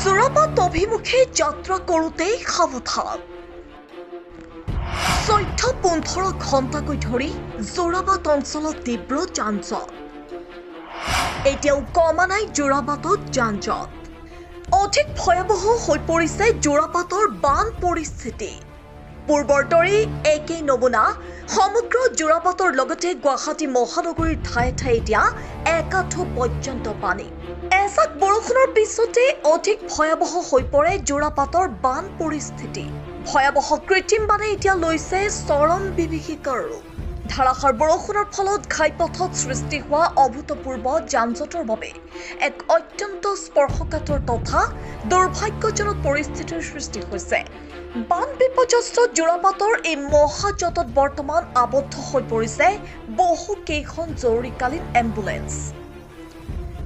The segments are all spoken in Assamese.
Jorabat অভিমুখে যাত্ৰা কৰোঁতেই সাৱধান ১৪-১৫ ঘণ্টাকৈ ধৰি Jorabat অঞ্চলত তীব্ৰ যান-জঁট এতিয়াও কমা নাই Jorabatত যান-জঁট অধিক ভয়াৱহ হৈ পৰিছে Jorabatৰ বান পৰিস্থিতি পূৰ্বৰ দৰে একেই নমুনা সমগ্ৰ Jorabatৰ লগতে গুৱাহাটী মহানগৰীৰ ঠায়ে ঠায়ে এতিয়া একাঠো পৰ্যন্ত পানী এজাক বৰষুণৰ পিছতে অধিক ভয়াৱহ হৈ পৰে Jorabatৰ বান পৰিস্থিতি ভয়াৱহ কৃত্ৰিম বানে এতিয়া লৈছে চৰম বিভীষিকাৰ ৰূপ ধাৰাসাৰ বৰষুণৰ ফলত ঘাইপথত সৃষ্টি হোৱা অভূতপূৰ্ব যান-জঁটৰ বাবে এক অত্যন্ত স্পৰ্শকাতৰ তথা দুৰ্ভাগ্যজনক পৰিস্থিতিৰ সৃষ্টি হৈছে বান বিপৰ্যস্ত Jorabatৰ এই মহাজঁটত বৰ্তমান আবদ্ধ হৈ পৰিছে বহু কেইখন জৰুৰীকালীন এম্বুলেন্স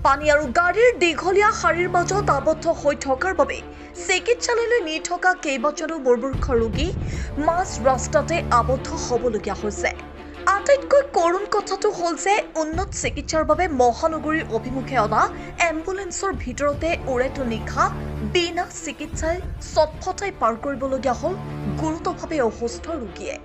পানী আৰু গাড়ীৰ দীঘলীয়া শাৰীৰ মাজত আবদ্ধ হৈ থকাৰ বাবে চিকিৎসালয়লৈ নি থকা কেইবাজনো মুৰ্মূৰ্ষ ৰোগী মাজ ৰাস্তাতে আবদ্ধ হ'বলগীয়া হৈছে আটাইতকৈ কৰুণ কথাটো হ'ল যে উন্নত চিকিৎসাৰ বাবে মহানগৰীৰ অভিমুখে অনা এম্বুলেন্সৰ ভিতৰতে উৰেটো নিশা বিনা চিকিৎসাই চটফটাই পাৰ কৰিবলগীয়া হ'ল গুৰুতৰভাৱে অসুস্থ ৰোগীয়ে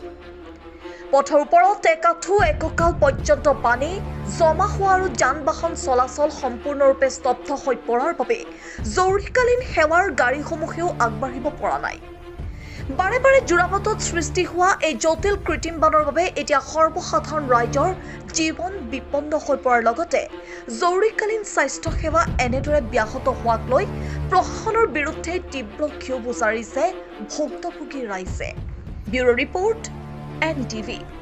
পথৰ ওপৰত একাঠো এককাল পৰ্যন্ত পানী জমা হোৱা আৰু যান-বাহন চলাচল সম্পূৰ্ণৰূপে স্তব্ধ হৈ পৰাৰ বাবে জৰুৰীকালীন সেৱাৰ গাড়ীসমূহেও আগবাঢ়িব পৰা নাই বাৰে বাৰে Jorabatত সৃষ্টি হোৱা এই জটিল কৃত্ৰিম বানৰ বাবে এতিয়া সৰ্বসাধাৰণ ৰাইজৰ জীৱন বিপন্ন হৈ পৰাৰ লগতে জৰুৰীকালীন স্বাস্থ্য সেৱা এনেদৰে ব্যাহত হোৱাক লৈ প্ৰশাসনৰ বিৰুদ্ধে তীব্ৰ ক্ষোভ উজাৰিছে ভুক্তভোগী ৰাইজে ব্যুৰো ৰিপৰ্ট NETV